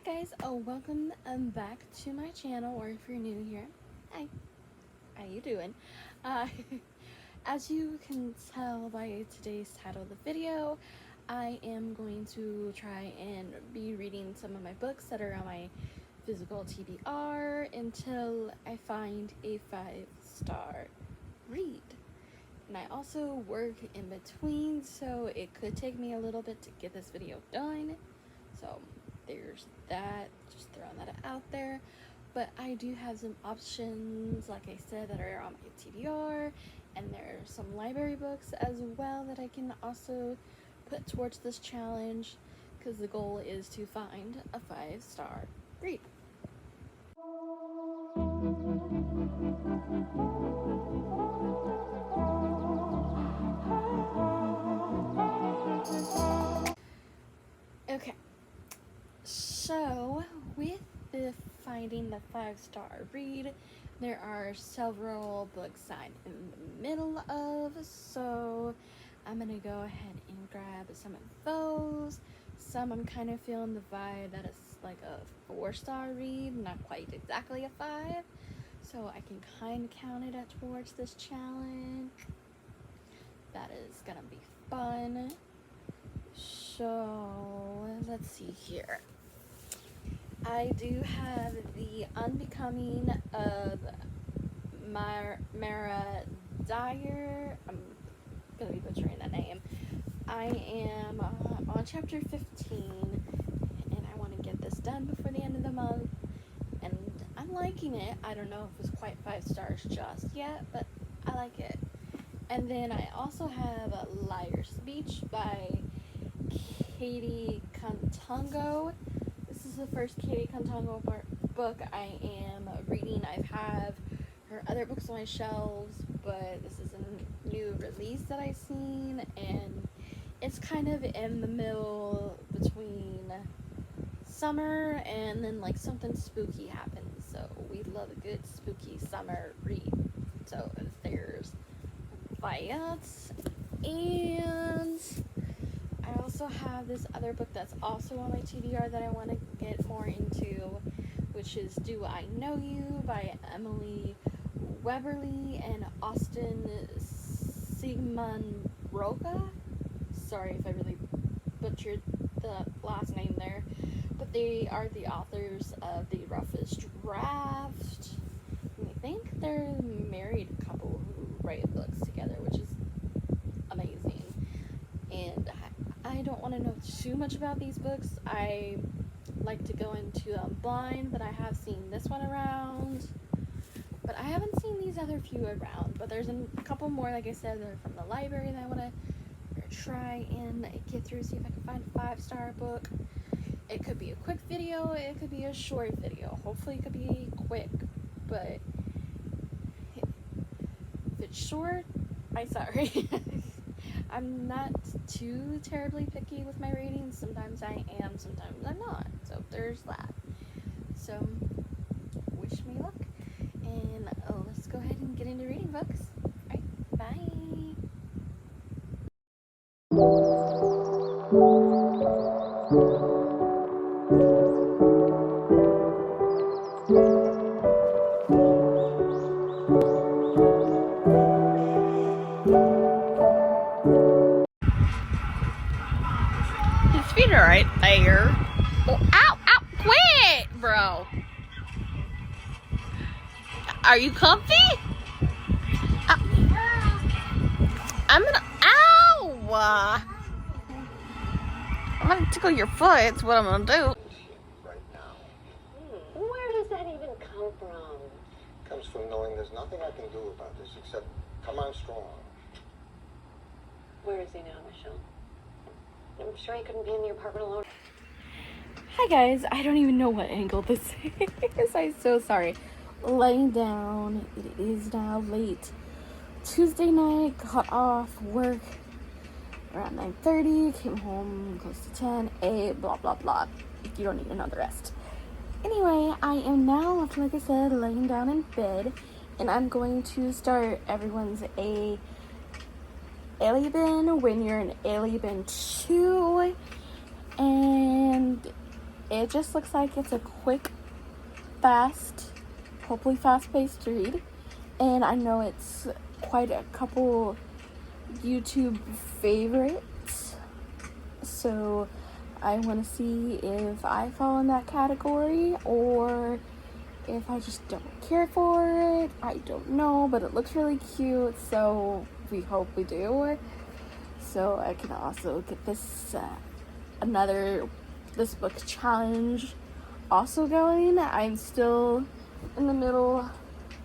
Guys, welcome back to my channel, or if you're new here, hi, how you doing? uh, as you can tell by today's title of the video, I am going to try and be reading some of my books that are on my physical TBR until I find a 5-star read. And I also work in between, so it could take me a little bit to get this video done, so there's that, just throwing that out there. But I do have some options, like I said, that are on my TBR, and there are some library books as well that I can also put towards this challenge, because the goal is to find a 5-star read. Okay, so with the finding the 5-star read, there are several books I'm in the middle of, so I'm gonna go ahead and grab some of those. Some I'm kind of feeling the vibe that it's like a 4-star read, not quite exactly a 5, so I can kind of count it towards this challenge. That is gonna be fun. So let's see here. I do have The Unbecoming of Mara Dyer. I'm gonna be butchering that name. I am on chapter 15, and I want to get this done before the end of the month, and I'm liking it. I don't know if it's quite 5 stars just yet, but I like it. And then I also have Liar's Speech by Katie Contongo. This is the first Katie Contongo book I am reading. I have her other books on my shelves, but this is a new release that I've seen, and it's kind of in the middle between summer and then like something spooky happens. So we love a good spooky summer read. So there's that, and I also have this other book that's also on my TBR that I want to get more into, which is Do I Know You by Emily Weberly and Austin Sigmanroka. Sorry if I really butchered the last name there, but they are the authors of The Roughest Draft. And I think they're a married couple who write books together, which is amazing. And I don't want to know too much about these books. I like to go into them blind, but I have seen this one around. But I haven't seen these other few around. But there's a couple more, like I said, that are from the library that I want to try and get through, see if I can find a 5-star book. It could be a quick video, it could be a short video. Hopefully it could be quick, but if it's short, I'm sorry. I'm not too terribly picky with my ratings. Sometimes I am, sometimes I'm not. So there's that. So wish me luck. And let's go ahead and get into reading books. Alright, bye. His feet are right there. Oh, ow, ow, quit, bro. Are you comfy? I'm gonna, ow! I'm gonna tickle your foot, it's what I'm gonna do. Right now. Where does that even come from? It comes from knowing there's nothing I can do about this except come on strong. Where is he now, Michelle? I'm sure he couldn't be in the apartment alone. Hi guys, I don't even know what angle this is. I'm so sorry. Laying down, it is now late Tuesday night, got off work around 9:30, came home close to 10, ate, blah blah blah. You don't need to know the rest. Anyway, I am now, like I said, laying down in bed, and I'm going to start everyone's Alien when you're in Alien 2, and It just looks like it's a quick, fast, hopefully fast-paced read. And I know it's quite a couple YouTube favorites. So I want to see if I fall in that category or if I just don't care for it. I don't know, but it looks really cute, so we hope we do. So I can also get this this book challenge also going. I'm still in the middle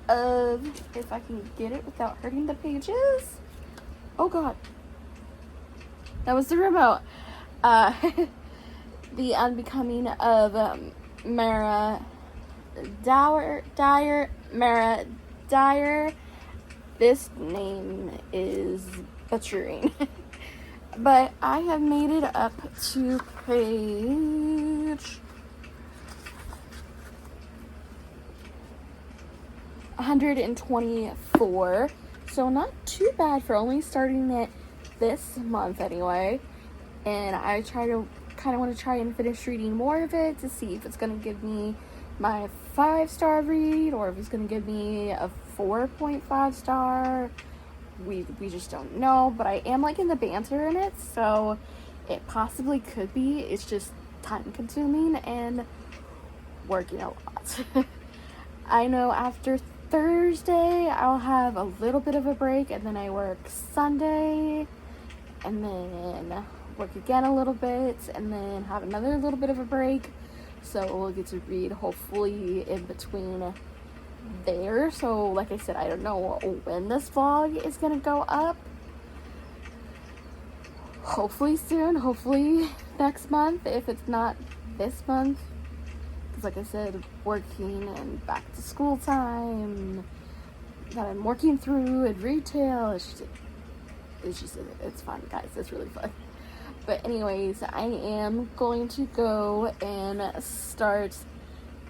of if I can get it without hurting the pages. Oh god, that was the remote. The Unbecoming of Mara Dyer. This name is butchering. But I have made it up to page 124. So not too bad for only starting it this month anyway. And I kind of want to try and finish reading more of it to see if it's going to give me my 5-star read or if it's going to give me a 4.5 star. We just don't know, but I am liking the banter in it, so it possibly could be. It's just time consuming and working a lot. I know after Thursday I'll have a little bit of a break, and then I work Sunday, and then work again a little bit, and then have another little bit of a break. So we'll get to read hopefully in between there. So like I said, I don't know when this vlog is gonna go up. Hopefully soon, hopefully next month, if it's not this month, because like I said, working and back to school time that I'm working through in retail, it's fun, guys. It's really fun. But anyways, I am going to go and start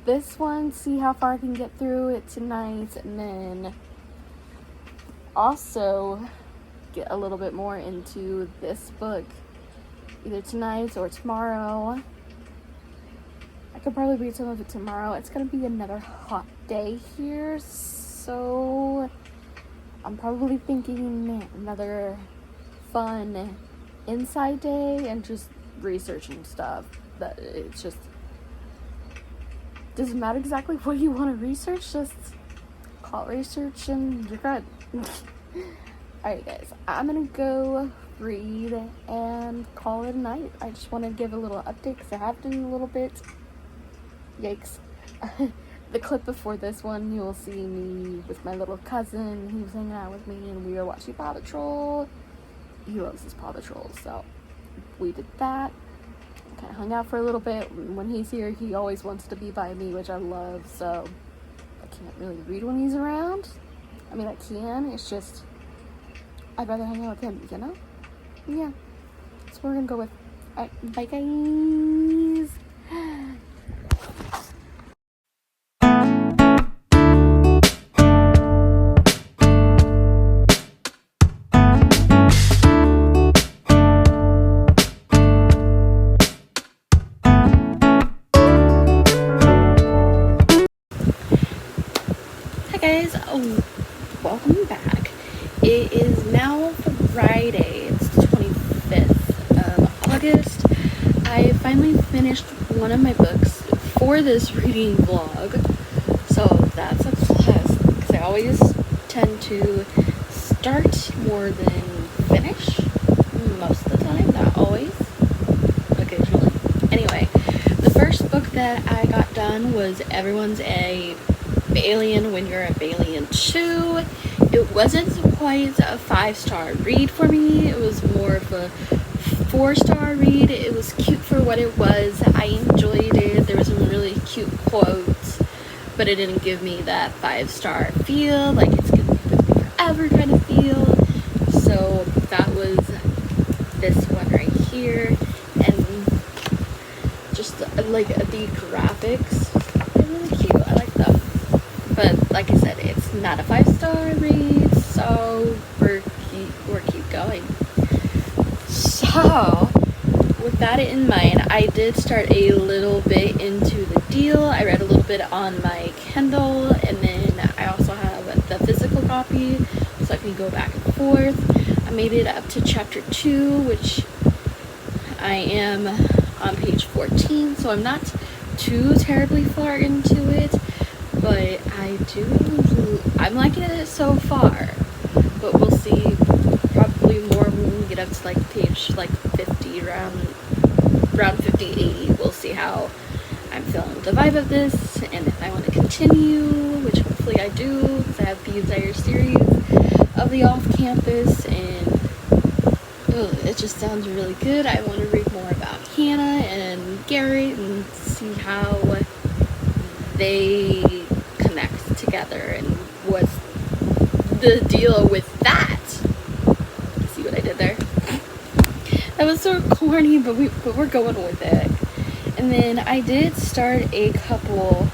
this one, see how far I can get through it tonight, and then also get a little bit more into this book either tonight or tomorrow. I could probably read some of it tomorrow. It's gonna be another hot day here, so I'm probably thinking another fun inside day and just researching stuff. That it's just doesn't matter exactly what you want to research, just call it research and you're good. Alright guys, I'm gonna go read and call it a night. I just want to give a little update because I haven't in a little bit. Yikes. The clip before this one, you will see me with my little cousin. He was hanging out with me and we were watching Paw Patrol. He loves his Paw Patrol, so we did that. Kind of hung out for a little bit. When he's here, he always wants to be by me, which I love, so I can't really read when he's around. I mean, I can, it's just I'd rather hang out with him, you know? Yeah, that's what we're gonna go with. Alright, bye guys! Guys, welcome back. It is now Friday. It's the 25th of August. I finally finished one of my books for this reading vlog, so that's a plus because I always tend to start more than finish most of the time, not always, occasionally. Anyway, the first book that I got done was Everyone's a Alien When You're a Alien 2. It wasn't quite a 5-star read for me. It was more of a 4-star read. It was cute for what it was. I enjoyed it. There were some really cute quotes, but it didn't give me that 5-star feel, like it's gonna be with me forever kind of feel. So that was this one right here, and just like the graphics, they're really cute. I like them. But like I said, it's not a 5-star read, so we're keep going. So with that in mind, I did start a little bit into the deal. I read a little bit on my Kindle, and then I also have the physical copy, so I can go back and forth. I made it up to chapter 2, which I am on page 14, so I'm not too terribly far into it, but I'm liking it so far, but we'll see probably more when we get up to like page like 50, around 50, 80. We'll see how I'm feeling with the vibe of this, and if I want to continue, which hopefully I do, because I have the entire series of the off-campus, and it just sounds really good. I want to read more about Hannah and Garrett and see how they connect together and what's the deal with that. See what I did there? That was so corny, but we're going with it. And then I did start a couple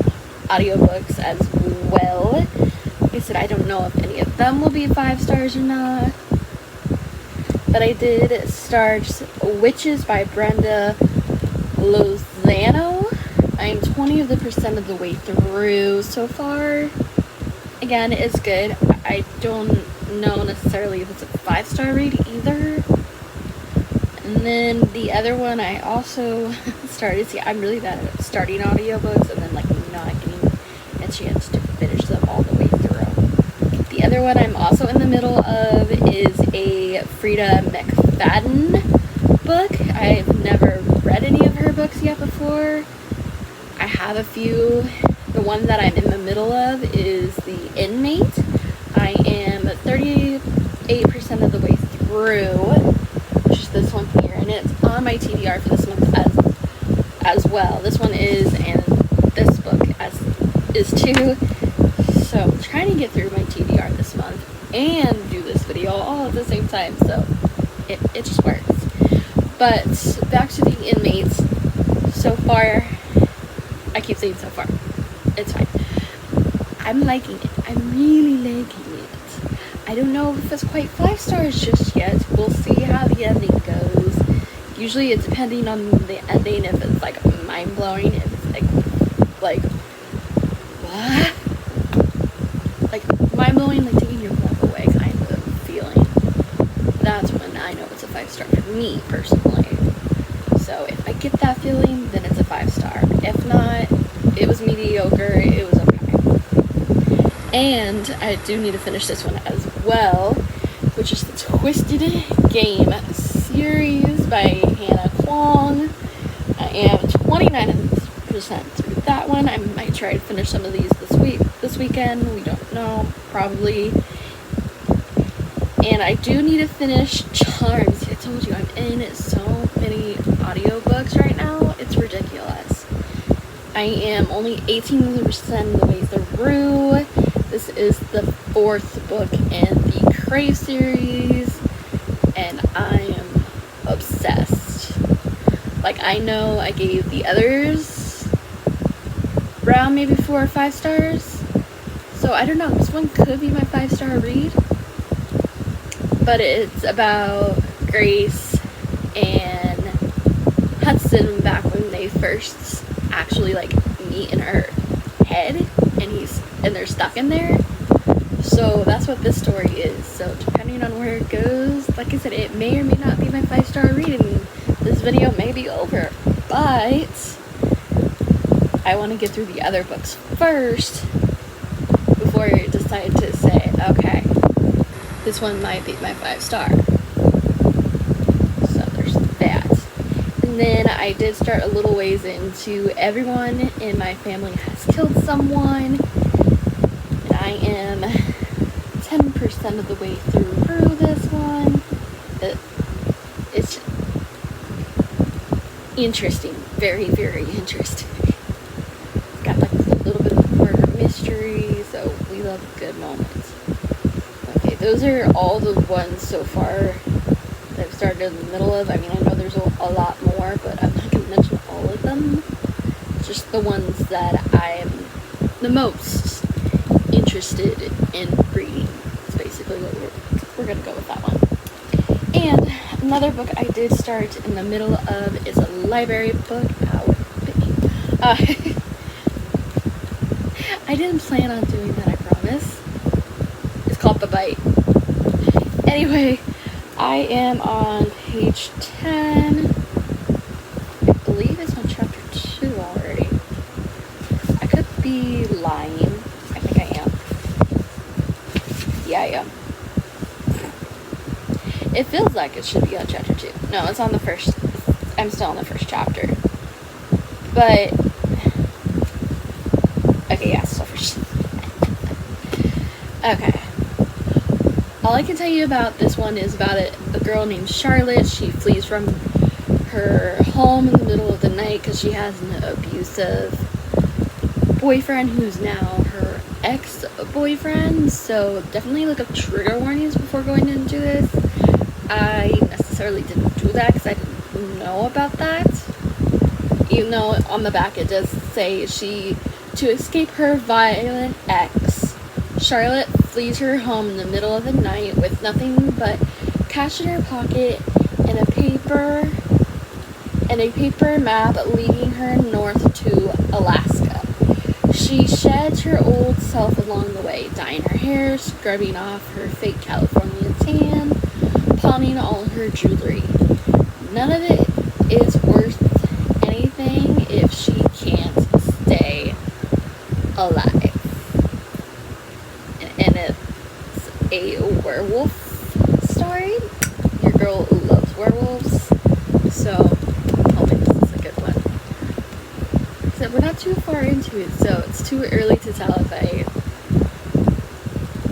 audiobooks as well. Like I said, I don't know if any of them will be 5 stars or not. But I did start Witches by Brenda Lozano. I am 20% of the way through so far. Again, it's good. I don't know necessarily if it's a 5-star read either. And then the other one I also started. See, I'm really bad at starting audiobooks and then like not getting a chance to finish them all the way through. The other one I'm also in the middle of is a Frida McFadden book. I've never read any of her books yet before. I have a few. The one that I'm in the middle of is The Inmate. I am 38% of the way through, which is this one here, and it's on my TBR for this month as well. This one is, and this book is too. So I'm trying to get through my TBR this month and do this video all at the same time, so it just works. But back to The Inmates. So far, I keep saying so far, it's fine. I'm liking it. I'm really liking it. I don't know if it's quite 5 stars just yet. We'll see how the ending goes. Usually it's depending on the ending, if it's like mind-blowing, if it's like what? Like mind-blowing, like taking your breath away kind of feeling. That's when I know it's a 5-star for me personally. So if I get that feeling, then it's a 5-star. If not, it was mediocre, it was okay. And I do need to finish this one as well, which is the Twisted Game series by Hannah Kwong. I am 29% through that one. I might try to finish some of these this weekend. We don't know, probably. And I do need to finish Charms. I told you I'm in so many audiobooks right now. It's ridiculous. I am only 18% of the way through. This is the 4th book in the Crave series, and I am obsessed. Like, I know I gave the others around maybe 4 or 5 stars. So I don't know, this one could be my 5-star read. But it's about Grace and Hudson back when they first actually like meet in her head, and they're stuck in there. So that's what this story is. So depending on where it goes, like I said, it may or may not be my 5-star read, and this video may be over. But I want to get through the other books first before I decide to say, okay, this one might be my 5-star. So there's that. And then I did start a little ways into Everyone in My Family Has Killed Someone. And I am 10% of the way through this one. It's interesting. Very, very interesting. It's got like a little bit of murder mystery, so we love good moments. Okay, those are all the ones so far that I've started in the middle of. I mean, I know there's a lot more, but I'm not going to mention all of them. Just the ones that I'm the most interested in reading. That's basically what we're going to go with that one. And Another book I did start in the middle of is a library book. Ow, it bit me. I didn't plan on doing that, I promise. It's called The Bite. Anyway, I am on page 10. I believe it's on chapter 2 already. I could be lying. I think I am. Yeah, I am. It feels like it should be on chapter 2. No, it's on the first. I'm still on the first chapter. But okay, yeah, still first. Okay. All I can tell you about this one is about a girl named Charlotte. She flees from her home in the middle of the night because she has an abusive boyfriend who's now her ex-boyfriend. So definitely look up trigger warnings before going into this. I necessarily didn't do that because I didn't know about that. Even though on the back it does say to escape her violent ex, Charlotte flees her home in the middle of the night with nothing but cash in her pocket and a paper map leading her north to Alaska. She sheds her old self along the way, dyeing her hair, scrubbing off her fake California tan, pawning all her jewelry. None of it is worth anything if she can't stay alive. And it's a werewolf story. Your girl loves werewolves, so I'm hoping this is a good one. So we're not too far into it, so it's too early to tell if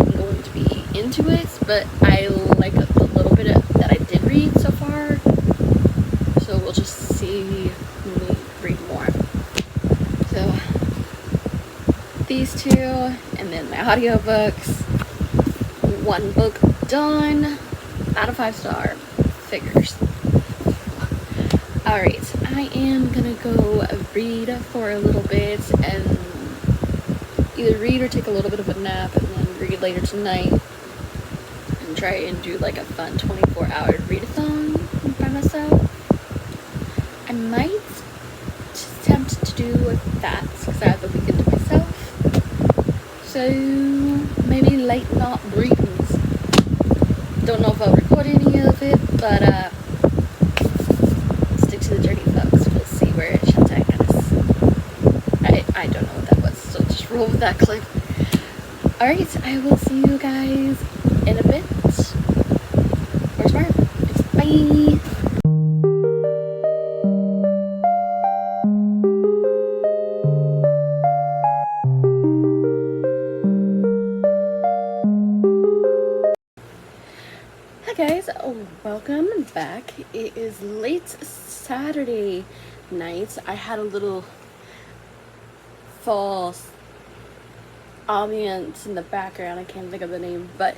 I'm going to be into it, but I like the little bit that I did read so far, so we'll just see when we read more. So these two, and then my audiobooks. 1 book done, out of 5-star, figures. Alright, I am gonna go read for a little bit and either read or take a little bit of a nap and then read later tonight and try and do like a fun 24-hour readathon by myself. I might attempt to do that because I have the weekend to myself. So maybe late night readings. Don't know if I'll record any of it, but stick to the journey, folks. We'll see where it shall take us. I don't know what that was, so just roll with that clip. Alright, I will see you guys in a bit. Or tomorrow. Bye! Hi guys, welcome back. It is late Saturday night. I had a little false ambience in the background. I can't think of the name, but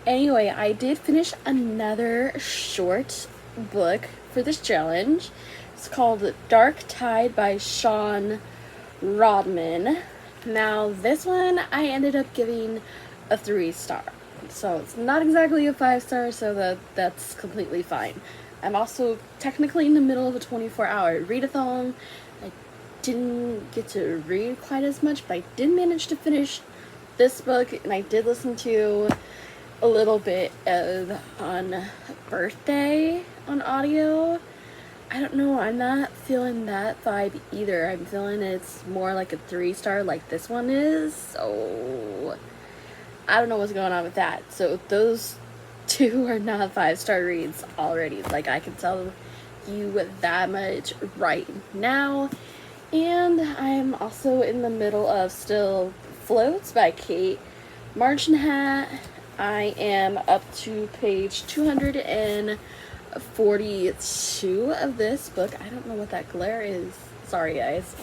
anyway, I did finish another short book for this challenge. It's called Dark Tide by Sean Rodman. Now this one I ended up giving a 3-star. So it's not exactly a 5-star, so that's completely fine. I'm also technically in the middle of a 24-hour readathon. I didn't get to read quite as much, but I did manage to finish this book, and I did listen to a little bit of On Birthday on audio. I don't know, I'm not feeling that vibe either. I'm feeling it's more like a 3-star like this one is, so I don't know what's going on with that. So those two are not 5-star reads already. Like, I can tell you that much right now. And I'm also in the middle of Still Floats by Kate Marchant. I am up to page 242 of this book. I don't know what that glare is. Sorry, guys.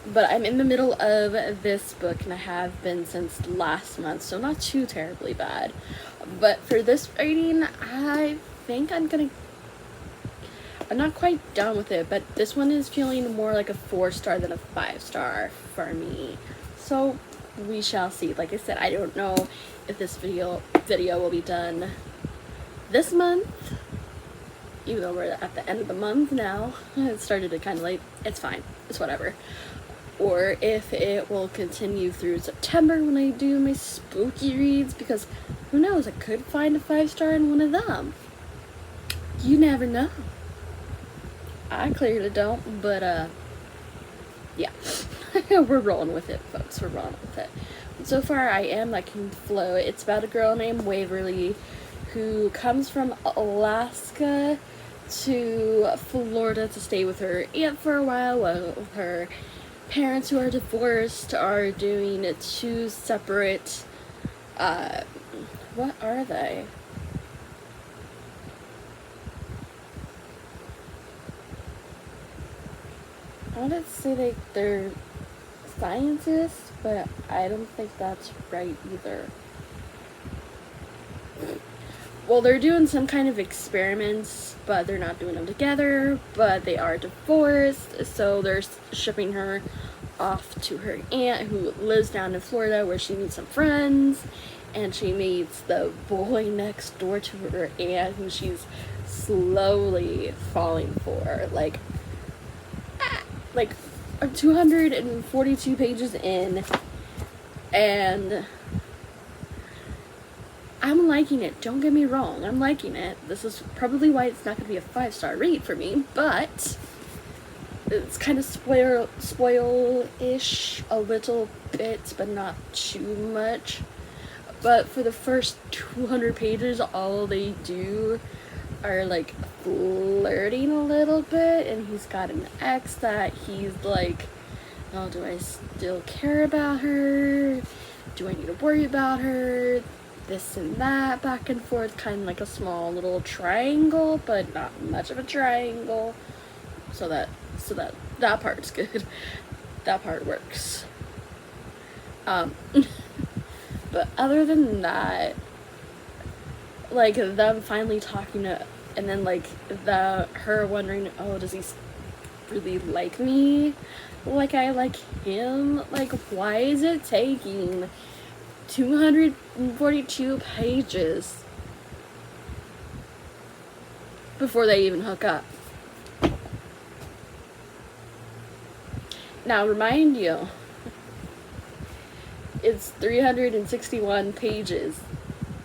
But I'm in the middle of this book, and I have been since last month, so not too terribly bad. But for this reading, I think I'm not quite done with it, but this one is feeling more like a 4-star than a 5-star for me. So we shall see. Like I said, I don't know if this video will be done this month, even though we're at the end of the month now, it started to kind of late, it's fine, it's whatever. Or if it will continue through September when I do my spooky reads, because who knows, I could find a 5-star in one of them. You never know. I clearly don't, but yeah. We're rolling with it, folks. We're rolling with it. So far, I am liking the flow. It's about a girl named Waverly who comes from Alaska to Florida to stay with her aunt for a while her parents, who are divorced, are doing 2 separate, what are they? I want to say they're scientists, but I don't think that's right either. Well, they're doing some kind of experiments, but they're not doing them together, but they are divorced, so they're shipping her off to her aunt who lives down in Florida, where she meets some friends, and she meets the boy next door to her aunt who she's slowly falling for. Like 242 pages in, and I'm liking it. Don't get me wrong, I'm liking it. This is probably why it's not going to be a 5-star read for me, but it's kind of spoil-ish a little bit, but not too much. But for the first 200 pages, all they do are like flirting a little bit, and he's got an ex that he's like, oh, do I still care about her? Do I need to worry about her? This and that, back and forth, kind of like a small little triangle, but not much of a triangle. So that part's good. That part works. But other than that, like them finally talking to, and then like her wondering, oh, does he really like me like I like him? Like, why is it taking 242 pages before they even hook up? Now, remind you, it's 361 pages.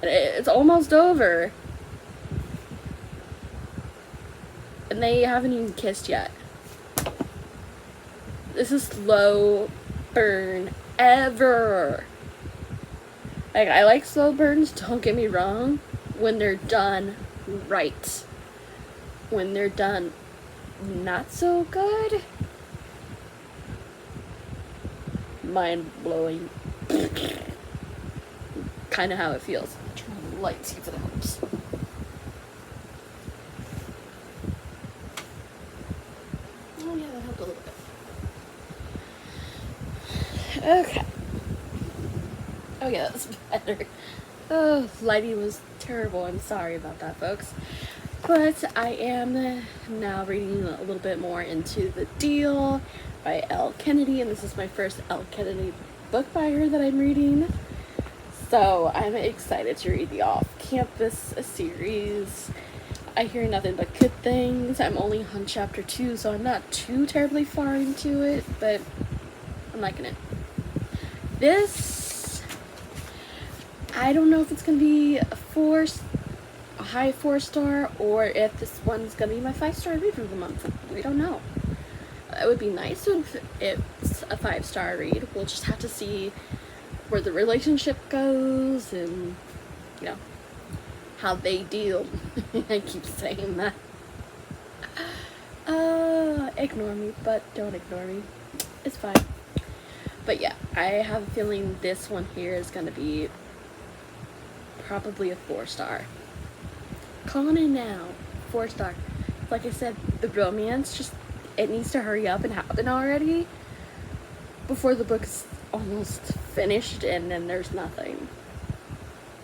It's almost over. And they haven't even kissed yet. This is slow burn ever. Like, I like slow burns, don't get me wrong, when they're done right. When they're done not so good, mind blowing. Kind of how it feels. Turn on the light, see if it helps. Oh yeah, that helped a little bit. Okay. Oh yeah, that's better. Oh, lighting was terrible. I'm sorry about that, folks. But I am now reading a little bit more into The Deal by Elle Kennedy, and this is my first Elle Kennedy book by her that I'm reading. So I'm excited to read the Off-Campus series. I hear nothing but good things. I'm only on chapter 2, so I'm not too terribly far into it, but I'm liking it. This, I don't know if it's going to be a high 4-star, or if this one's going to be my 5-star read of the month. We don't know. It would be nice if it's a 5-star read. We'll just have to see where the relationship goes and, you know, how they deal. I keep saying that. Ignore me, but don't ignore me. It's fine. But yeah, I have a feeling this one here is going to be probably a 4-star. Calling it now. 4-star. Like I said, the romance, just, it needs to hurry up and happen already before the book is almost finished and then there's nothing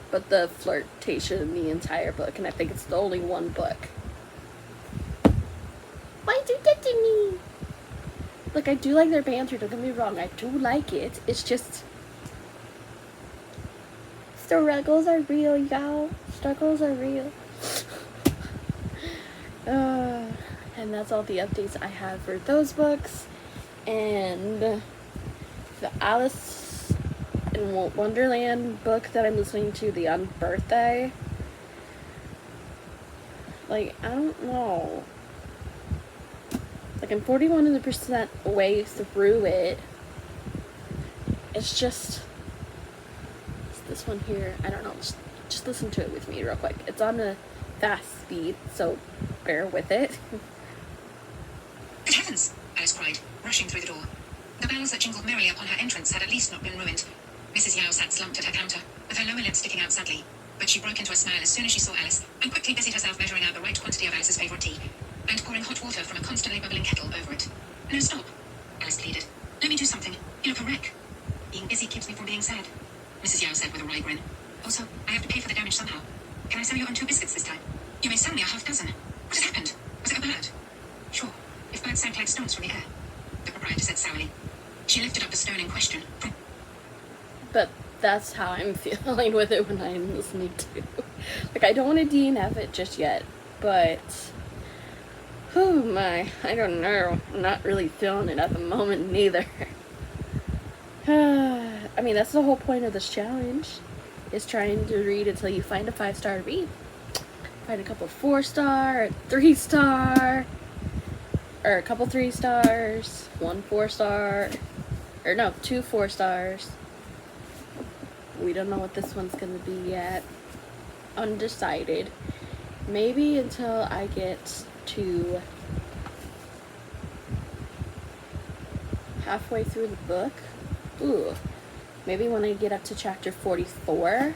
but the flirtation in the entire book, and I think it's the only one book. Why do that to me? Like, I do like their banter, don't get me wrong, I do like it. It's just, struggles are real, y'all. Struggles are real. And that's all the updates I have for those books. And the Alice in Wonderland book that I'm listening to, the Unbirthday. Like, I don't know. Like, I'm 41% way through it. It's just this one here. I don't know. Just listen to it with me real quick. It's on a fast speed, so bear with it. Good heavens! Alice cried, rushing through the door. The bells that jingled merrily upon her entrance had at least not been ruined. Mrs. Yao sat slumped at her counter, with her lower lip sticking out sadly. But she broke into a smile as soon as she saw Alice, and quickly busied herself measuring out the right quantity of Alice's favourite tea, and pouring hot water from a constantly bubbling kettle over it. No, stop, Alice pleaded. Let me do something. You look a wreck. Being busy keeps me from being sad, Mrs. Yao said with a wry grin. Also, I have to pay for the damage somehow. Can I sell you on 2 biscuits this time? You may sell me a half dozen. What has happened? Was it a bird? Sure, if birds sank like stones from the air, the proprietor said sourly. She lifted up the stone in question from... But that's how I'm feeling with it when I'm listening to. Like, I don't want to DNF it just yet, but oh my, I don't know. I'm not really feeling it at the moment neither. I mean, that's the whole point of this challenge, is trying to read until you find a 5-star read. Find a couple 4-star, 3-star, or a couple 3 stars, 1 4-star, or no, 2 4 stars. We don't know what this one's gonna be yet. Undecided. Maybe until I get to halfway through the book. Ooh. Maybe when I get up to chapter 44.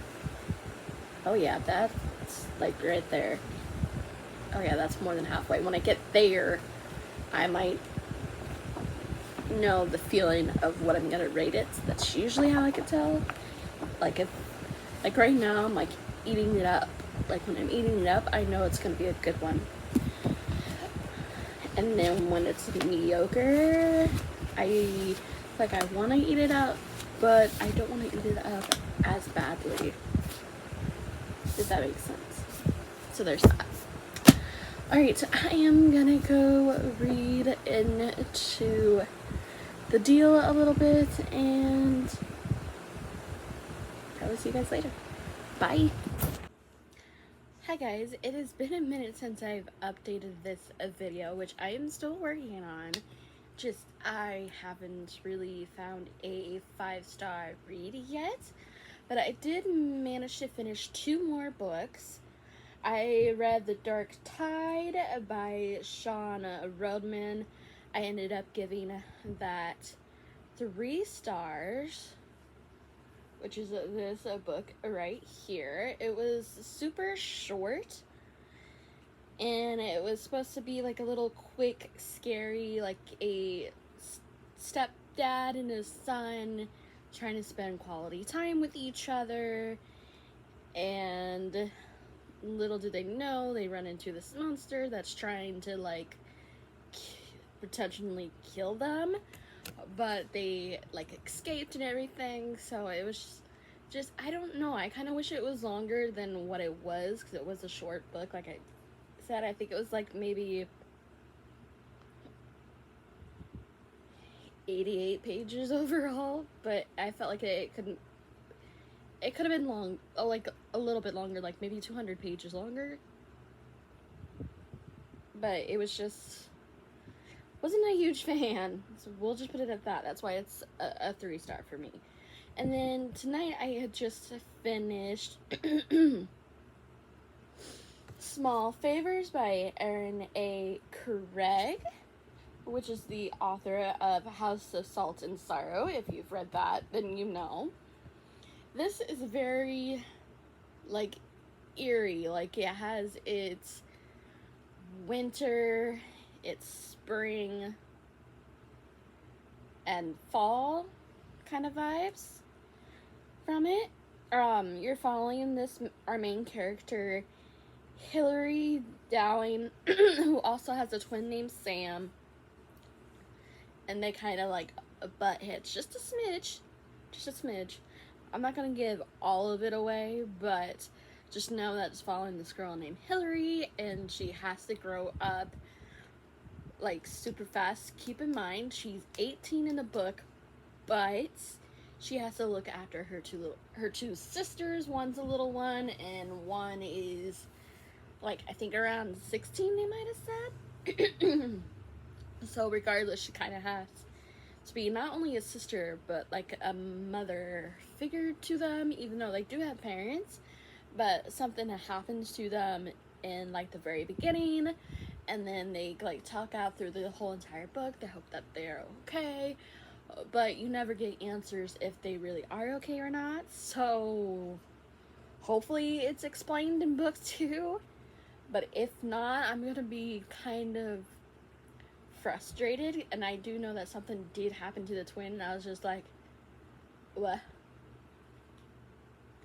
Oh yeah, that's like right there. Oh yeah, that's more than halfway. When I get there, I might know the feeling of what I'm gonna rate it. That's usually how I can tell. Like right now, I'm like eating it up. Like when I'm eating it up, I know it's gonna be a good one. And then when it's mediocre, I want to eat it up, but I don't want to eat it up as badly. If that makes sense. So there's that. Alright, I am gonna go read into the deal a little bit, and probably see you guys later. Bye! Hi guys, it has been a minute since I've updated this video, which I am still working on. Just, I haven't really found a 5-star read yet, but I did manage to finish 2 more books. I read The Dark Tide by Sean Rodman. I ended up giving that 3 stars, which is this book right here. It was super short, and it was supposed to be like a little quick, scary, like a stepdad and his son trying to spend quality time with each other, and little did they know, they run into this monster that's trying to like potentially kill them, but they like escaped and everything. So it was just I don't know, I kind of wish it was longer than what it was, because it was a short book. Like I said, I think it was like maybe 88 pages overall, but I felt like it could have been long, like a little bit longer, like maybe 200 pages longer. But it was just, wasn't a huge fan, so we'll just put it at that. That's why it's a 3-star for me. And then tonight I had just finished Small Favors by Erin A. Craig, which is the author of House of Salt and Sorrow. If you've read that, then you know. This is very, like, eerie. Like, it has its winter, its spring, and fall kind of vibes from it. You're following our main character, Hilary Dowling, who also has a twin named Sam, and they kind of like butt heads just a smidge. I'm not gonna give all of it away, but just know that it's following this girl named Hillary, and she has to grow up like super fast. Keep in mind, she's 18 in the book, but she has to look after her two sisters. One's a little one, and one is like, I think around 16, they might have said. So regardless, she kind of has to be not only a sister, but like a mother figure to them, even though they do have parents. But something that happens to them in like the very beginning, and then they like talk out through the whole entire book. They hope that they're okay, but you never get answers if they really are okay or not. So hopefully it's explained in book 2. But if not, I'm gonna be kind of frustrated. And I do know that something did happen to the twin, and I was just like, what?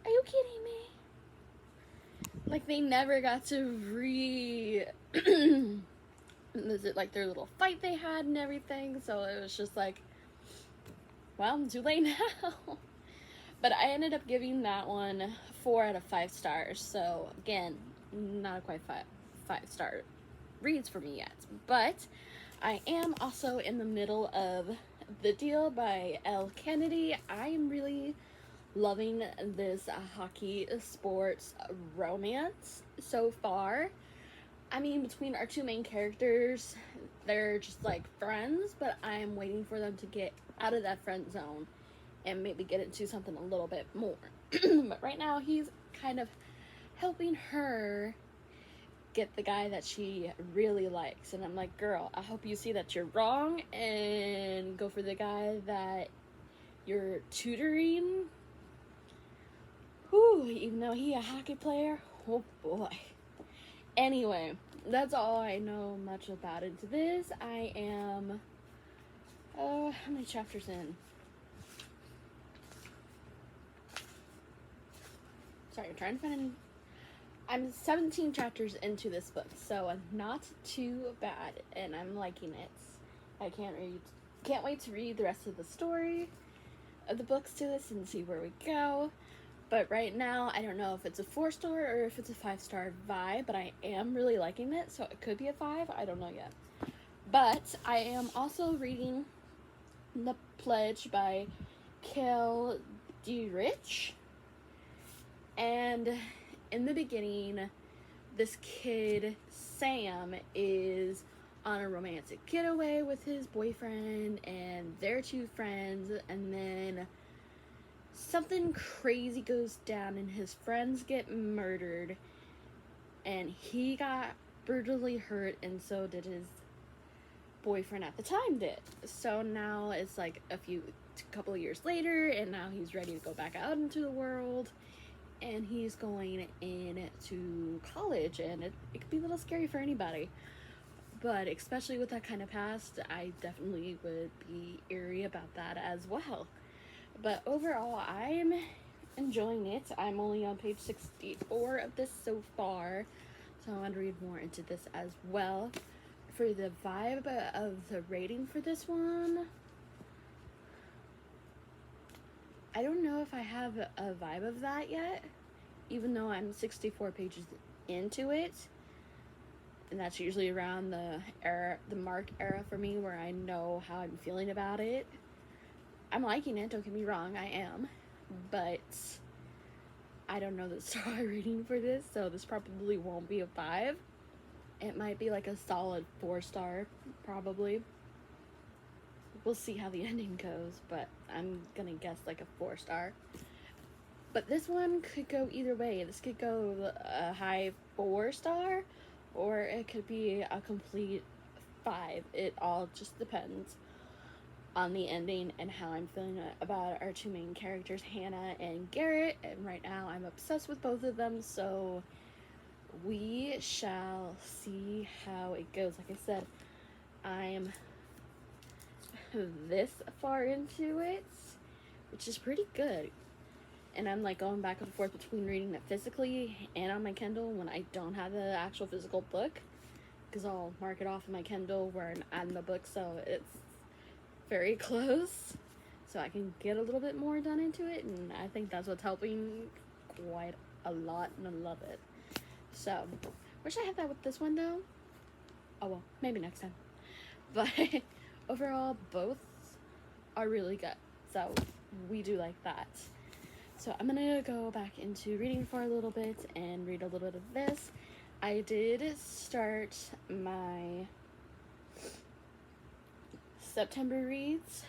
Are you kidding me? Like, they never got to visit like their little fight they had and everything. So it was just like, well, I'm too late now. But I ended up giving that one 4 out of 5 stars. So again, not quite 5-star reads for me yet. But I am also in the middle of The Deal by Elle Kennedy. I am really loving this hockey sports romance so far. I mean, between our two main characters, they're just like friends, but I'm waiting for them to get out of that friend zone and maybe get into something a little bit more. But right now, he's kind of helping her get the guy that she really likes. And I'm like, girl, I hope you see that you're wrong and go for the guy that you're tutoring. Whew, even though he's a hockey player, oh boy. Anyway, that's all I know much about into this. I am, how many chapters in? Sorry, I'm trying to find. I'm 17 chapters into this book, so not too bad, and I'm liking it. I can't wait to read the rest of the story of the books to this and see where we go. But right now, I don't know if it's a 4-star or if it's a 5-star vibe, but I am really liking it, so it could be a 5. I don't know yet. But I am also reading The Pledge by Kel Dierich. And in the beginning, this kid, Sam, is on a romantic getaway with his boyfriend and their 2 friends, and then something crazy goes down and his friends get murdered, and he got brutally hurt, and so did his boyfriend at the time did. So now it's like a couple of years later, and now he's ready to go back out into the world, and he's going into college, and it could be a little scary for anybody. But especially with that kind of past, I definitely would be eerie about that as well. But overall, I'm enjoying it. I'm only on page 64 of this so far, so I want to read more into this as well. For the vibe of the rating for this one, I don't know if I have a vibe of that yet, even though I'm 64 pages into it. And that's usually around the Mark era for me, where I know how I'm feeling about it. I'm liking it, don't get me wrong, I am. But I don't know the star rating for this, so this probably won't be a 5. It might be like a solid 4-star, probably. We'll see how the ending goes, but I'm gonna guess like a 4-star. But this one could go either way. This could go a high 4-star, or it could be a complete 5. It all just depends on the ending and how I'm feeling about our 2 main characters, Hannah and Garrett. And right now I'm obsessed with both of them, so we shall see how it goes. Like I said, I'm this far into it, which is pretty good. And I'm like going back and forth between reading it physically and on my Kindle when I don't have the actual physical book, because I'll mark it off in my Kindle where I'm adding the book, so it's very close, so I can get a little bit more done into it. And I think that's what's helping quite a lot, and I love it. So, wish I had that with this one though. Oh well, maybe next time. But overall, both are really good. So we do like that. So I'm gonna go back into reading for a little bit and read a little bit of this. I did start my September reads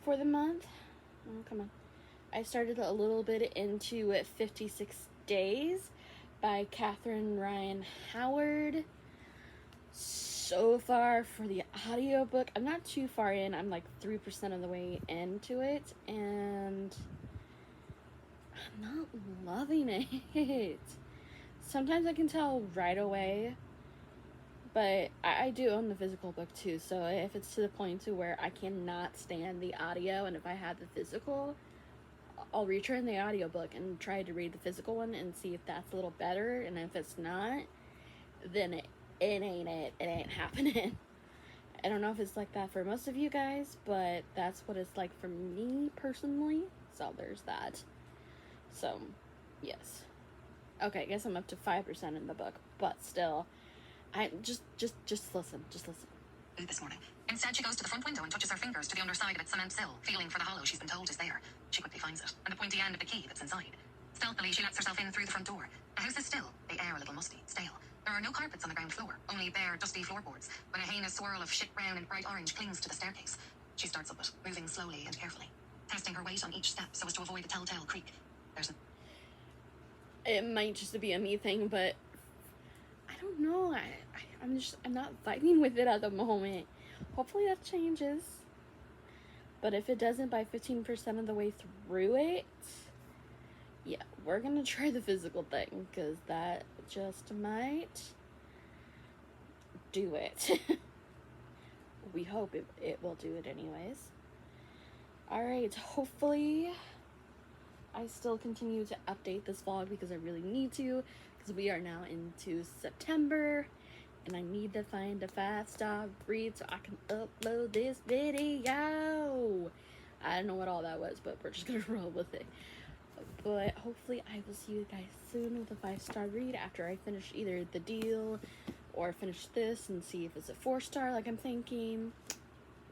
for the month. Oh, come on. I started a little bit into 56 Days by Catherine Ryan Howard. So far for the audiobook, I'm not too far in. I'm like 3% of the way into it, and I'm not loving it. Sometimes I can tell right away, but I do own the physical book too, so if it's to the point to where I cannot stand the audio, and if I have the physical, I'll return the audiobook and try to read the physical one and see if that's a little better, and if it's not, then it ain't happening. I don't know if it's like that for most of you guys, but that's what it's like for me personally. So there's that. So, yes. Okay, I guess I'm up to 5% in the book, but still, I just listen. This morning. Instead, she goes to the front window and touches her fingers to the underside of its cement sill, feeling for the hollow she's been told is there. She quickly finds it, and the pointy end of the key that's inside. Stealthily, she lets herself in through the front door. The house is still, the air a little musty, stale. There are no carpets on the ground floor, only bare, dusty floorboards, when a heinous swirl of shit brown and bright orange clings to the staircase. She starts up it, moving slowly and carefully, testing her weight on each step so as to avoid the telltale creak. It might just be a me thing, but I don't know. I'm not vibing with it at the moment. Hopefully that changes. But if it doesn't by 15% of the way through it, yeah, we're gonna try the physical thing, because that just might do it. We hope it will do it anyways. Alright, hopefully I still continue to update this vlog, because I really need to, because we are now into September, and I need to find a 5-star read so I can upload this video. I don't know what all that was, but we're just gonna roll with it. But hopefully I will see you guys soon with a 5-star read after I finish either the deal or finish this and see if it's a 4-star like I'm thinking,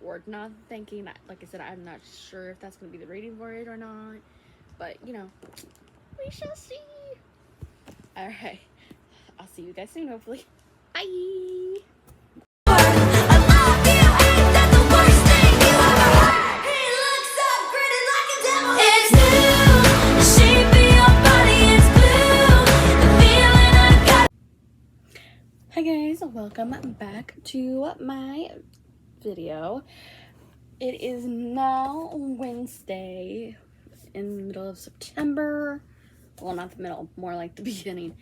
or not thinking. Like I said, I'm not sure if that's gonna be the rating for it or not, but you know, we shall see. Alright, I'll see you guys soon, hopefully. Bye! Hi guys, welcome back to my video. It is now Wednesday in the middle of September. Well, not the middle, more like the beginning.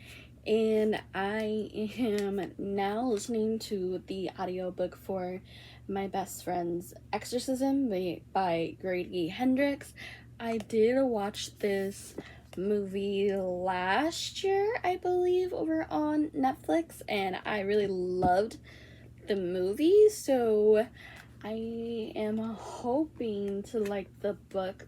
And I am now listening to the audiobook for my best friend's Exorcism by Grady Hendrix. I did watch this movie last year, I believe, over on Netflix, and I really loved the movie, so I am hoping to like the book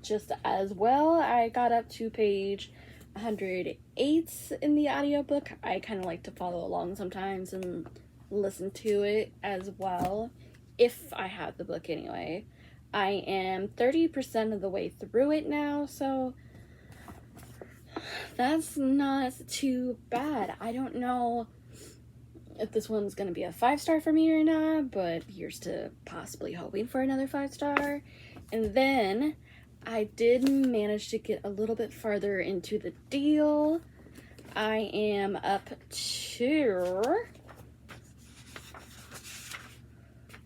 just as well. I got up to page 108 in the audiobook. I kind of like to follow along sometimes and listen to it as well, if I have the book anyway. I am 30% of the way through it now, so that's not too bad. I don't know if this one's gonna be a 5-star for me or not, but here's to possibly hoping for another 5-star. And then I did manage to get a little bit farther into the deal. I am up to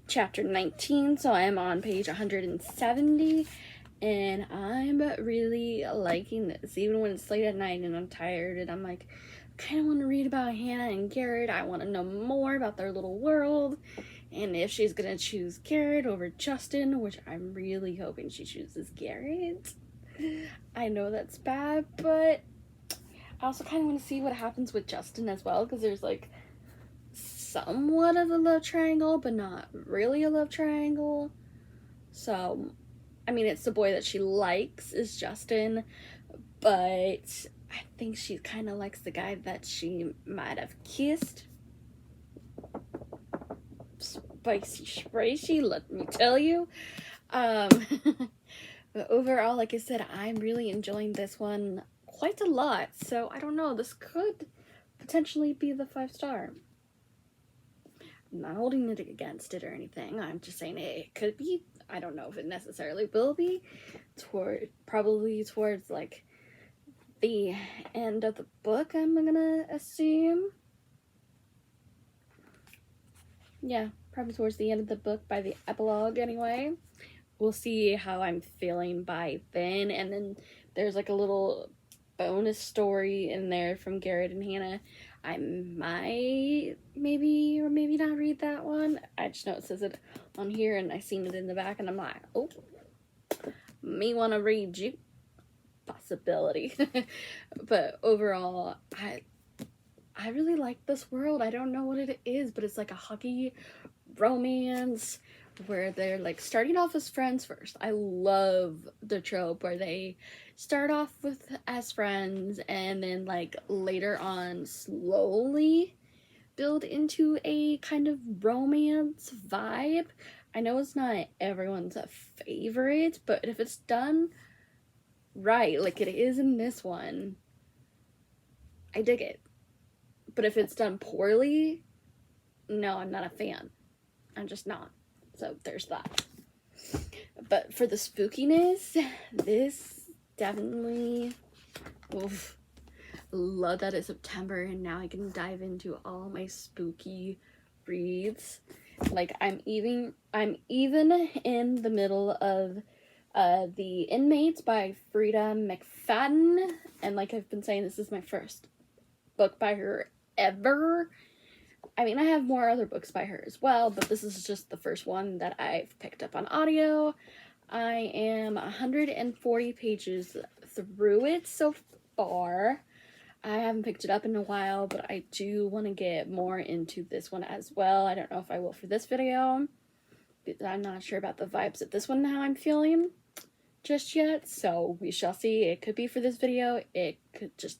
chapter 19, so I'm on page 170, and I'm really liking this, even when it's late at night and I'm tired and I'm like, I kind of want to read about Hannah and Garrett. I want to know more about their little world, and if she's gonna choose Garrett over Justin, which I'm really hoping she chooses Garrett. I know that's bad, but I also kind of want to see what happens with Justin as well, because there's like somewhat of a love triangle, but not really a love triangle. So I mean, it's the boy that she likes is Justin, but I think she kind of likes the guy that she might have kissed. Spicy, let me tell you. But overall, like I said, I'm really enjoying this one quite a lot. So I don't know, this could potentially be the 5-star. I'm not holding it against it or anything. I'm just saying it could be. I don't know if it necessarily will be. Probably towards like the end of the book, I'm gonna assume. Yeah, probably towards the end of the book, by the epilogue anyway. We'll see how I'm feeling by then. And then there's like a little bonus story in there from Garrett and Hannah. I might maybe or maybe not read that one. I just know it says it on here and I seen it in the back and I'm like, oh, me want to read you. Possibility. But overall, I really like this world. I don't know what it is, but it's like a hockey romance where they're like starting off as friends first. I love the trope where they start off as friends and then like later on slowly build into a kind of romance vibe. I know it's not everyone's favorite, but if it's done right, like it is in this one, I dig it. But if it's done poorly, no, I'm not a fan. I'm just not. So there's that. But for the spookiness, this definitely, oof, love that it's September and now I can dive into all my spooky reads. Like I'm even in the middle of The Inmates by Frida McFadden, and like I've been saying, this is my first book by her ever. I mean, I have more other books by her as well, but this is just the first one that I've picked up on audio. I am 140 pages through it so far. I haven't picked it up in a while, but I do want to get more into this one as well. I don't know if I will for this video. I'm not sure about the vibes of this one now I'm feeling just yet, so we shall see. It could be for this video. It could just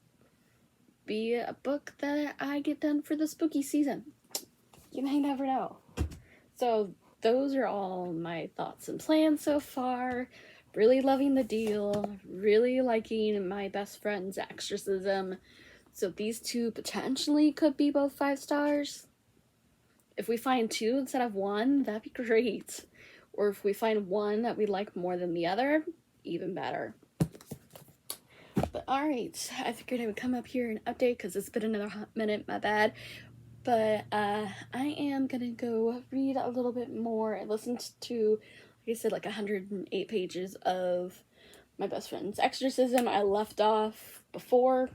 be a book that I get done for the spooky season. You may never know. So those are all my thoughts and plans so far. Really loving the deal. Really liking my best friend's exorcism. So these two potentially could be both 5 stars. If we find 2 instead of 1, that'd be great. Or if we find one that we like more than the other, even better. But alright, I figured I would come up here and update because it's been another hot minute, my bad. But I am gonna go read a little bit more. I listened to, like I said, like 108 pages of my best friend's exorcism. I left off before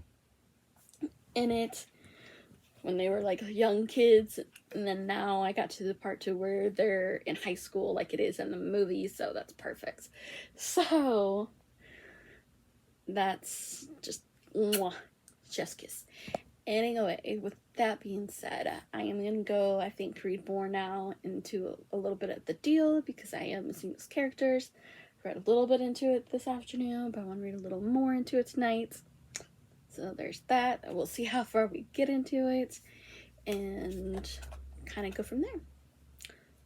in it when they were like young kids, and then now I got to the part to where they're in high school like it is in the movie, so that's perfect. So that's just mwah, chef's kiss. Anyway, with that being said, I am gonna go, I think, read more now into a little bit of the deal because I am missing those characters. I read a little bit into it this afternoon, but I want to read a little more into it tonight. So there's that. We'll see how far we get into it and kind of go from there.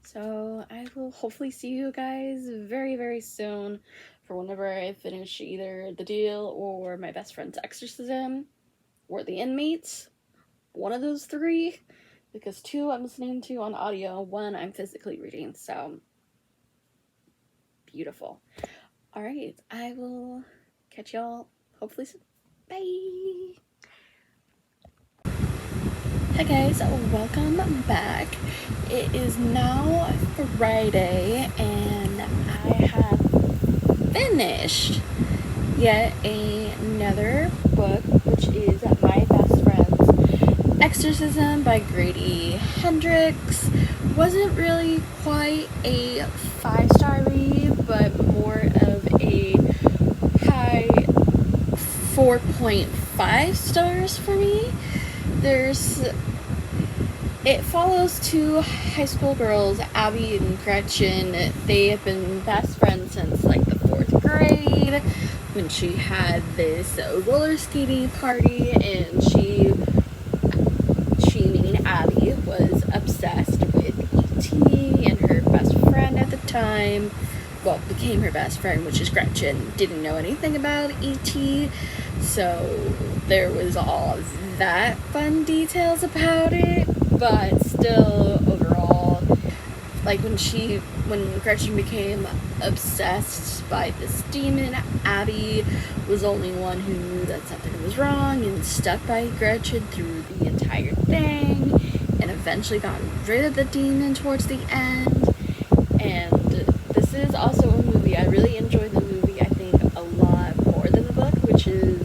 So I will hopefully see you guys very, very soon for whenever I finish either the deal or my best friend's exorcism or The Inmates. One of those 3, because 2 I'm listening to on audio, 1 I'm physically reading. So beautiful. All right, I will catch y'all hopefully soon. Bye. Hi guys, welcome back. It is now Friday and I have finished yet another book, which is My Best Friend's Exorcism by Grady Hendrix. Wasn't really quite a 5-star read, but more of a high 4.5 stars for me. There's it follows two high school girls, Abby and Gretchen. They have been best friends since like the 4th grade, when she had this roller skating party, and she meaning Abby, was obsessed with E.T., and her best friend at the time, well, became her best friend, which is Gretchen, didn't know anything about E.T., so there was all that fun details about it, but still, overall, like when Gretchen became obsessed by this demon, Abby was the only one who knew that something was wrong and stuck by Gretchen through the entire thing, and eventually got rid of the demon towards the end. And this is also a movie. I really enjoyed the movie, I think, a lot more than the book, which is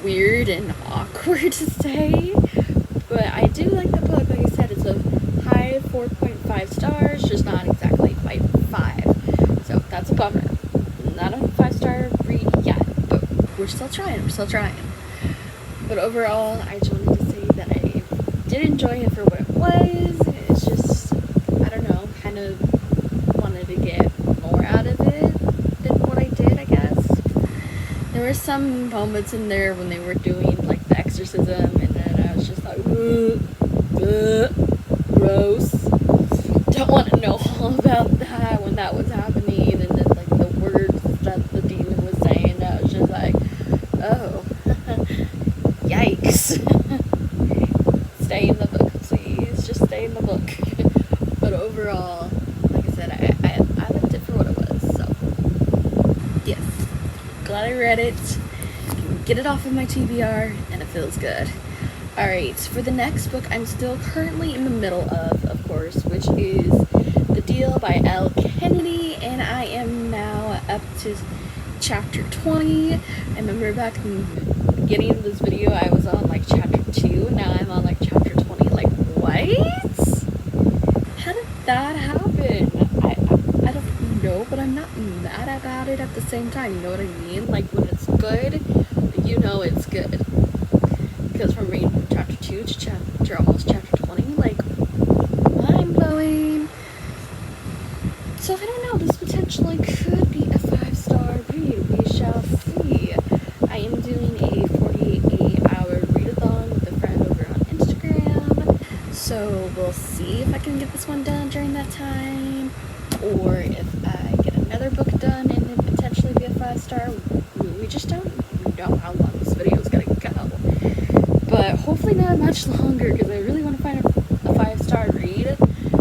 weird and awkward to say, but I do like the book. Like I said, it's a high 4.5 stars, just not exactly quite 5, so that's a bummer. Not a 5-star read yet, but we're still trying, but overall, I just wanted to say that I did enjoy it for what it was. It's just, I don't know, kind of wanted to get more out of it than what I did, I guess. There were some moments in there when they were doing like the exorcism, and then I was just like, gross. Don't want to know all about that when that was happening, and then like the words that the demon was saying, I was just like, oh, yikes. Stay in the book, please. Just stay in the book. But overall, like I said, I liked it for what it was. So yes, glad I read it. Get it off of my TBR, and it feels good. Alright, for the next book I'm still currently in the middle of course, which is The Deal by Elle Kennedy, and I am now up to chapter 20. I remember back in the beginning of this video I was on like chapter 2, now I'm on like chapter 20. Like, what? How did that happen? I don't know, but I'm not mad about it at the same time, you know what I mean? Like, when it's good, you know it's good. Because from reading from chapter 2 to almost chapter 20, like, mind-blowing. So, I don't know, this potentially could be a 5-star read. We shall see. I am doing a 48-hour readathon with a friend over on Instagram. So, we'll see if I can get this one done during that time, or if I get another book done and then potentially be a 5-star. We just don't know how long this video is going to go. But hopefully not much longer, because I really want to find a 5-star read,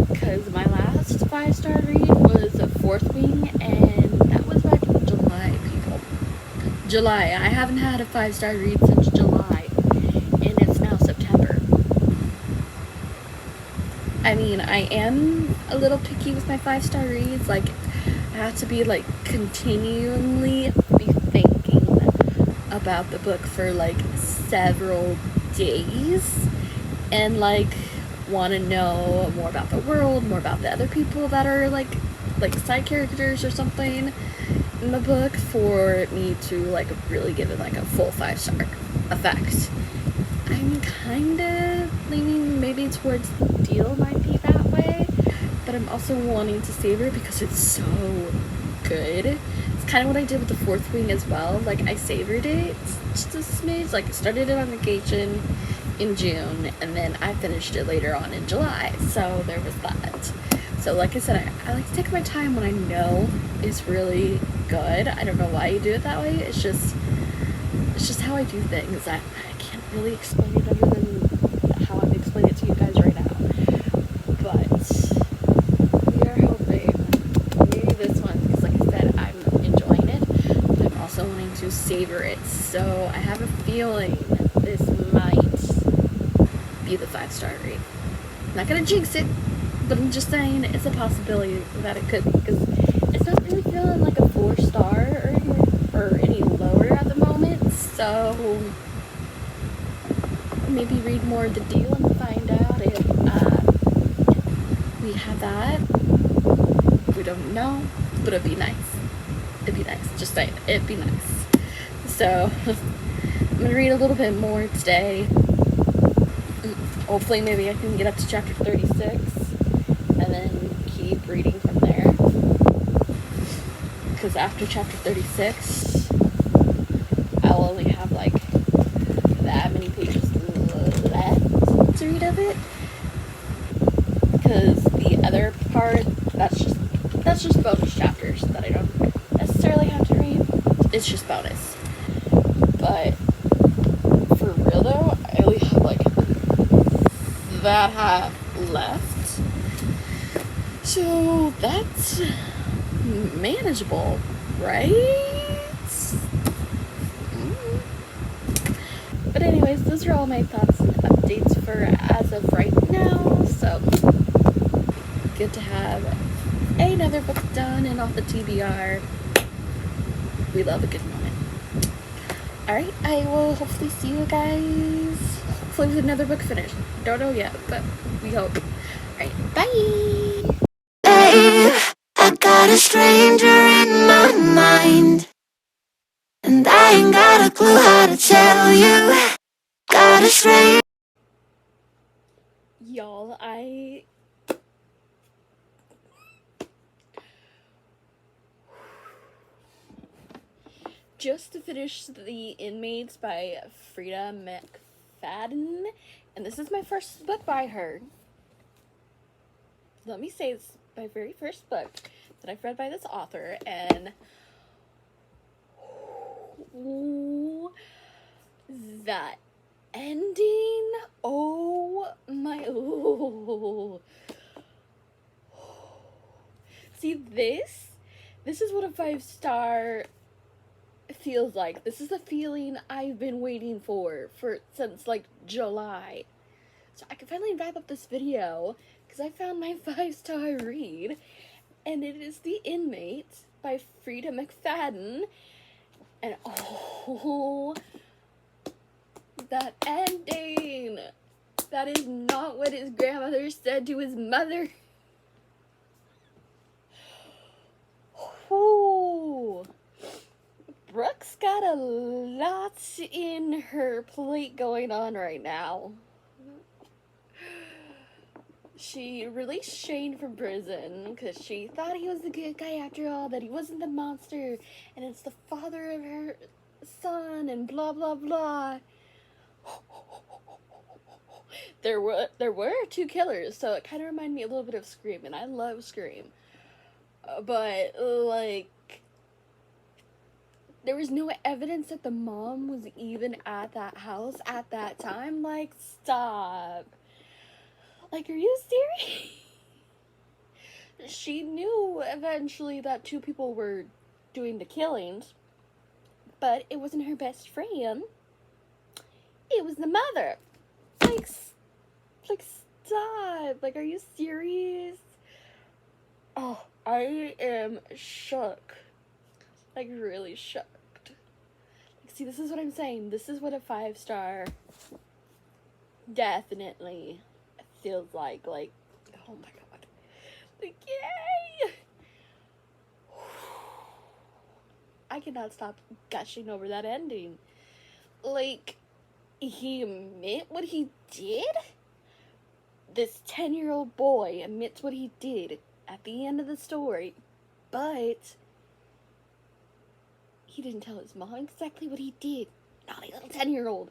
because my last 5-star read was a Fourth Wing, and that was back in July, people. July. I haven't had a 5-star read since July, and it's now September. I mean, I am a little picky with my 5-star reads. Like, I have to be like continually be thinking about the book for like several days, and like want to know more about the world, more about the other people that are like side characters or something in the book, for me to like really give it like a full 5-star effect. I'm kind of leaning maybe towards The Deal might be that way, but I'm also wanting to savor it because it's so good. It's kind of what I did with the Fourth Wing as well. Like, I savored it just a smidge. Like, I started it on vacation in June, and then I finished it later on in July. So there was that. So like I said, I like to take my time when I know it's really good. I don't know why you do it that way. It's just how I do things. I can't really explain it other than how I'm explaining it to you guys right now. But we are hoping maybe this one, because like I said, I'm enjoying it, but I'm also wanting to savor it. So I have a feeling this might be the 5-star read. I'm not gonna jinx it, but I'm just saying it's a possibility that it could be, because it's not really feeling like a 4-star or any lower at the moment. So maybe read more of The Deal and find out if we have that. We don't know, but it'd be nice. It'd be nice. Just saying, it'd be nice. So I'm gonna read a little bit more today. hopefully maybe I can get up to chapter 36 and then keep reading from there. Because after chapter 36, I'll only have like that many pages left to read of it. Because the other part, that's just bonus chapters that I don't necessarily have to read. It's just bonus. But for real though, I only have like that half left. So that's manageable, right? But anyways, those are all my thoughts and updates for as of right now. So good to have another book done and off the TBR. We love a good moment. Alright, I will hopefully see you guys hopefully with another book finished. Don't know yet, but we hope. Alright, bye! I got a stranger in my mind, and I ain't got a clue how to tell you. Got a stranger. Y'all, I just finished The Inmates by Frida McFadden, and this is my first book by her. Let me say it's my very first book that I've read by this author, and ooh, that ending, oh my, ooh. See, this is what a 5-star feels like. This is the feeling I've been waiting for since like July. So I can finally wrap up this video because I found my 5-star read, and it is The Inmate by Frida McFadden. And oh, that ending! That is not what his grandmother said to his mother. Ooh. Brooke's got a lot in her plate going on right now. She released Shane from prison because she thought he was the good guy after all, that he wasn't the monster, and it's the father of her son, and blah blah blah. There were 2 killers, so it kind of reminded me a little bit of Scream, and I love Scream. But like, there was no evidence that the mom was even at that house at that time. Like, stop. Like, are you serious? She knew eventually that 2 people were doing the killings, but it wasn't her best friend. It was the mother. Like, stop. Like, are you serious? Oh, I am shook. Like, really shocked. Like, see, this is what I'm saying. This is what a 5-star definitely feels like. Like, oh my god. Like, yay! I cannot stop gushing over that ending. Like, he admit what he did? This 10-year-old boy admits what he did at the end of the story, but he didn't tell his mom exactly what he did. Naughty little 10-year-old.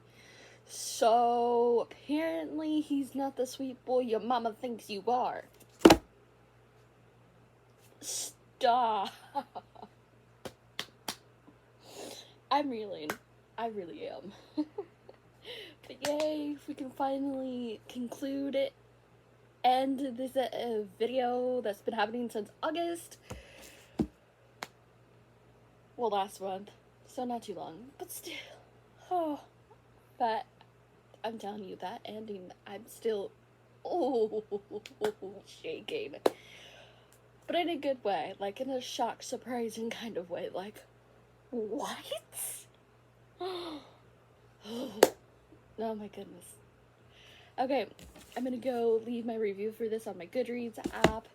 So, apparently he's not the sweet boy your mama thinks you are. Stop. I'm reeling. I really am. But yay, if we can finally conclude it, end this video that's been happening since August. Well, last month. So not too long. But still. Oh. But I'm telling you, that ending, I'm still shaking. But in a good way. Like, in a shock, surprising kind of way. Like, what? Oh my goodness. Okay, I'm gonna go leave my review for this on my Goodreads app.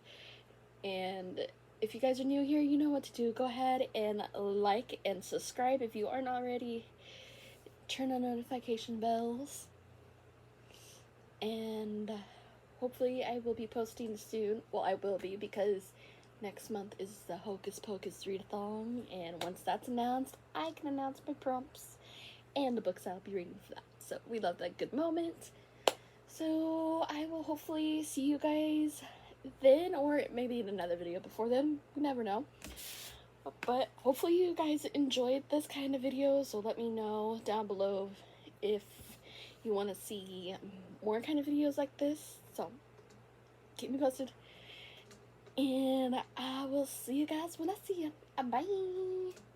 And if you guys are new here, you know what to do. Go ahead and like and subscribe if you aren't already. Turn on notification bells. and hopefully I will be posting soon. Well, I will be, because next month is the Hocus Pocus readathon, and once that's announced, I can announce my prompts and the books I'll be reading for that. So we love that good moment. So I will hopefully see you guys then, or maybe in another video before then. We never know. But hopefully you guys enjoyed this kind of video, so let me know down below if you want to see more kind of videos like this. So keep me posted, and I will see you guys when I see you. Bye.